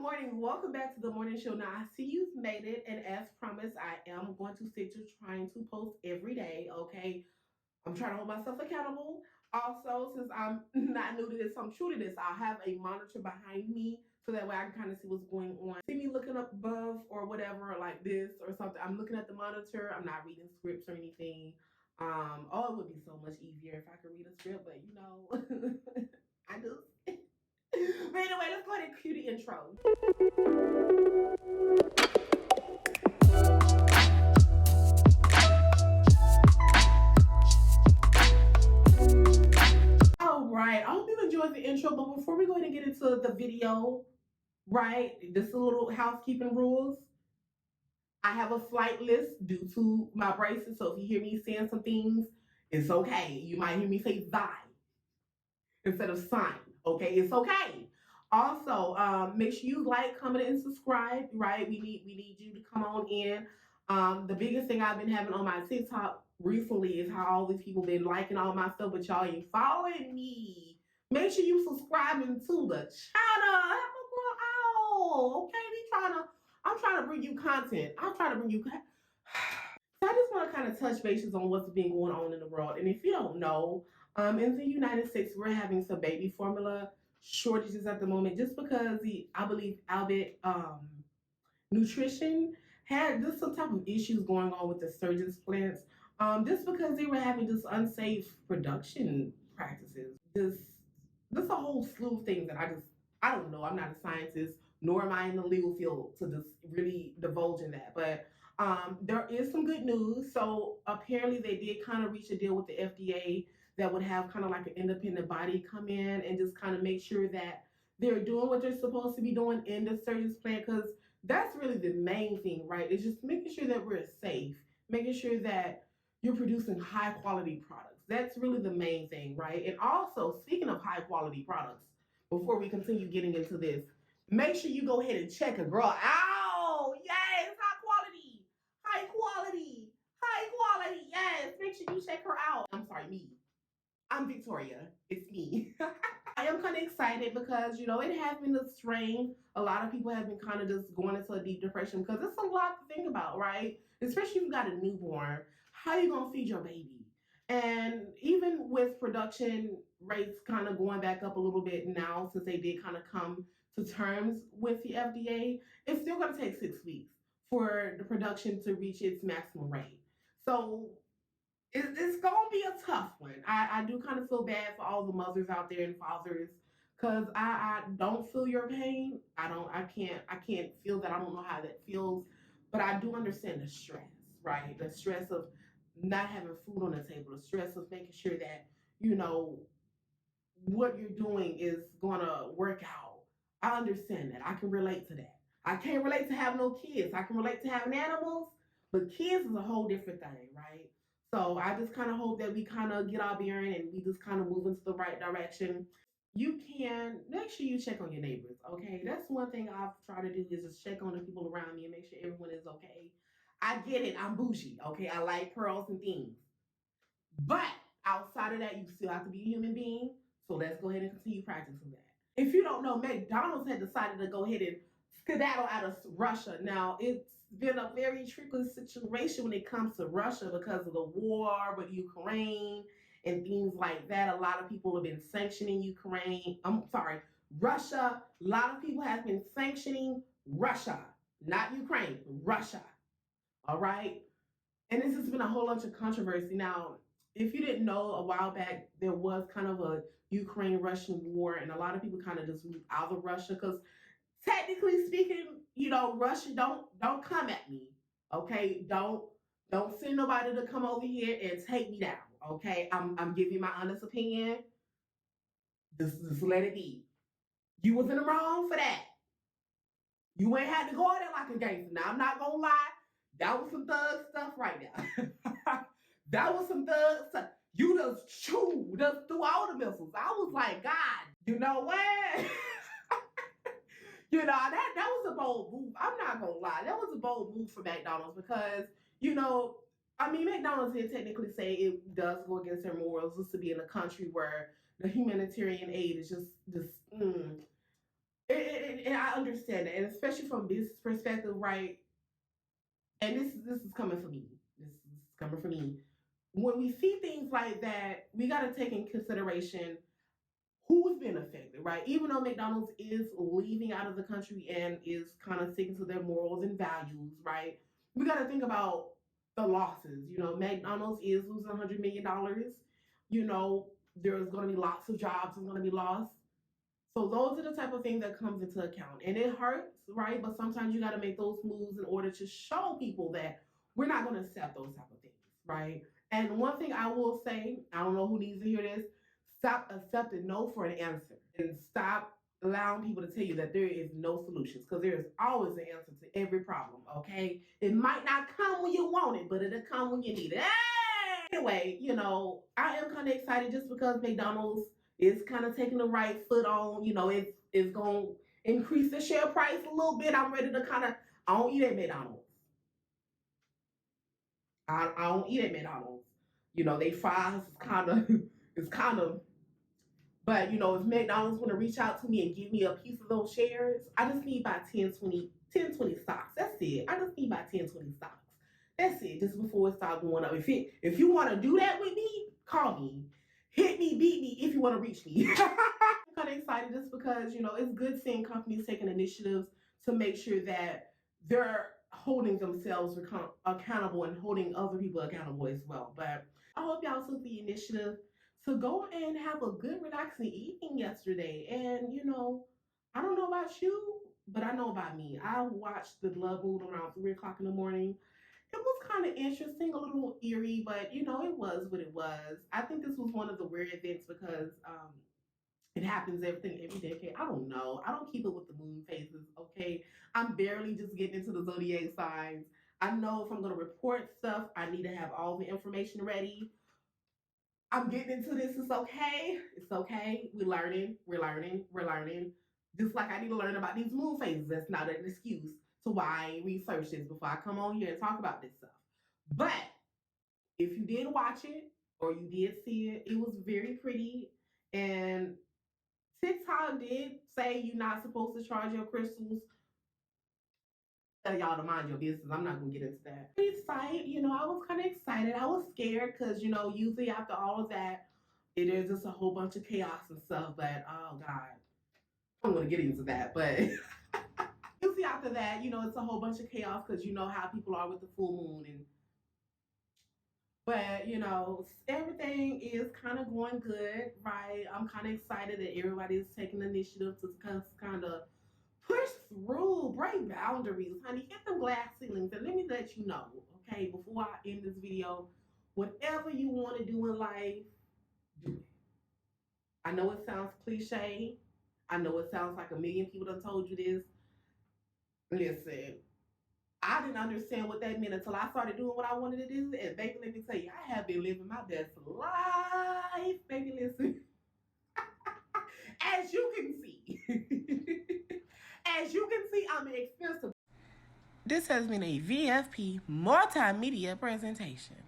Good morning. Welcome back to the morning show. Now, I see you've made it, and as promised, I am going to stick to trying to post every day. Okay, I'm trying to hold myself accountable. Also, since I'm not new to this, I'm true to this. I'll have a monitor behind me so that way I can kind of see what's going on. See me looking up above or whatever, like this or something. I'm looking at the monitor. I'm not reading scripts or anything. Oh, it would be so much easier if I could read a script, but I just. But anyway, let's go ahead and cue the intro. All right, I hope you enjoyed the intro, but before we go ahead and get into the video, right, this is a little housekeeping rules. I have a flight list due to my braces, so if you hear me saying some things, it's okay. You might hear me say thy instead of sign, okay? It's okay. Also, make sure you like, comment, and subscribe, right? We need you to come on in. The biggest thing I've been having on my TikTok recently is how all these people been liking all my stuff, but y'all ain't following me. Make sure you subscribing to the channel. Help a girl out. Okay, I'm trying to bring you content. I'm trying to bring you So I just want to kind of touch bases on what's been going on in the world. And if you don't know, in the United States, we're having some baby formula shortages at the moment just because I believe Albert Nutrition had just some type of issues going on with the surgeon's plants, just because they were having just unsafe production practices. Just a whole slew of things that I don't know. I'm not a scientist, nor am I in the legal field to just really divulge in that. But there is some good news. So apparently they did kind of reach a deal with the FDA that would have kind of like an independent body come in and just kind of make sure that they're doing what they're supposed to be doing in the surgeon's plant, because that's really the main thing, right? It's just making sure that we're safe, making sure that you're producing high quality products. That's really the main thing, right? And also, speaking of high quality products, before we continue getting into this, make sure you go ahead and check a girl out. Yes, high quality, high quality. Yes, make sure you check her out. I'm sorry, me. I'm Victoria. It's me. I am kind of excited because, it has been a strain. A lot of people have been kind of just going into a deep depression because it's a lot to think about, right? Especially if you got a newborn. How are you going to feed your baby? And even with production rates kind of going back up a little bit now, since they did kind of come to terms with the FDA, it's still going to take 6 weeks for the production to reach its maximum rate. So it's gonna be a tough one. I do kind of feel bad for all the mothers out there and fathers, because I don't feel your pain. I can't feel that. I don't know how that feels, but I do understand the stress, right? The stress of not having food on the table, the stress of making sure that you know what you're doing is gonna work out. I understand that. I can relate to that. I can't relate to having no kids. I can relate to having animals, but kids is a whole different thing, right? So I just kind of hope that we kind of get our bearing and we just kind of move into the right direction. You can make sure you check on your neighbors, okay? That's one thing I've tried to do is just check on the people around me and make sure everyone is okay. I get it. I'm bougie, okay? I like pearls and things. But outside of that, you still have to be a human being. So let's go ahead and continue practicing that. If you don't know, McDonald's had decided to go ahead and skedaddle out of Russia. Now, it's been a very tricky situation when it comes to Russia because of the war with Ukraine and things like that. A lot of people have been sanctioning Ukraine. I'm sorry, Russia. A lot of people have been sanctioning Russia, not Ukraine, Russia. All right. And this has been a whole bunch of controversy. Now, if you didn't know, a while back there was kind of a Ukraine-Russian war, and a lot of people kind of just moved out of Russia because, technically speaking, Russia don't come at me, okay? Don't send nobody to come over here and take me down, okay? I'm giving you my honest opinion. Just let it be. You was in the wrong for that. You ain't had to go there like a gangster. Now I'm not gonna lie, that was some thug stuff right now. That was some thug stuff. You just threw all the missiles. I was like, God, you know what? That was a bold move. I'm not gonna lie, that was a bold move for McDonald's because McDonald's did technically say it does go against their morals just to be in a country where the humanitarian aid is just and I understand that, and especially from business perspective, right? And this is coming from me. This is coming from me. When we see things like that, we got to take in consideration who's been affected, right? Even though McDonald's is leaving out of the country and is kind of sticking to their morals and values, right? We got to think about the losses. You know, McDonald's is losing $100 million. You know, there's going to be lots of jobs that's going to be lost. So those are the type of things that comes into account, and it hurts, right? But sometimes you got to make those moves in order to show people that we're not going to accept those type of things, right? And one thing I will say, I don't know who needs to hear this: stop accepting no for an answer, and stop allowing people to tell you that there is no solutions, because there is always an answer to every problem. Okay, it might not come when you want it, but it'll come when you need it. Hey! Anyway, you know, I am kind of excited just because McDonald's is kind of taking the right foot on. You know, it's going to increase the share price a little bit. I'm ready to kind of, I don't eat at McDonald's. I don't eat at McDonald's. You know, they fries is kind of, but you know, if McDonald's want to reach out to me and give me a piece of those shares, I just need about 10, 20 stocks. That's it. I just need about 10, 20 stocks. That's it. Just before it starts going up. If you want to do that with me, call me. Hit me, beat me if you want to reach me. I'm kind of excited just because, you know, it's good seeing companies taking initiatives to make sure that they're holding themselves accountable and holding other people accountable as well. But I hope y'all took the initiative to go and have a good, relaxing evening yesterday. And, you know, I don't know about you, but I know about me. I watched the blood moon around 3 o'clock in the morning. It was kind of interesting, a little eerie, but you know, it was what it was. I think this was one of the weird events because it happens every decade. I don't know. I don't keep it with the moon phases, okay? I'm barely just getting into the zodiac signs. I know if I'm going to report stuff, I need to have all the information ready. I'm getting into this. It's okay. It's okay. We're learning. We're learning. We're learning. Just like I need to learn about these moon phases. That's not an excuse to why I research this before I come on here and talk about this stuff. But if you did watch it or you did see it, it was very pretty. And TikTok did say you're not supposed to charge your crystals. Tell y'all to mind your business. I'm not gonna get into that. Excited, you know, I was kind of excited. I was scared because, you know, usually after all of that, it is just a whole bunch of chaos and stuff. But oh god, I'm gonna get into that. But usually after that, you know, it's a whole bunch of chaos because you know how people are with the full moon. And but you know, everything is kind of going good, right? I'm kind of excited that everybody's taking the initiative to kind of push through, break boundaries, honey. Hit them glass ceilings. And let me let you know, okay, before I end this video, whatever you want to do in life, do it. I know it sounds cliche. I know it sounds like a million people done told you this. Listen, I didn't understand what that meant until I started doing what I wanted to do. And baby, let me tell you, I have been living my best life. Baby, listen. As you can see, I'm expensive. This has been a VFP multimedia presentation.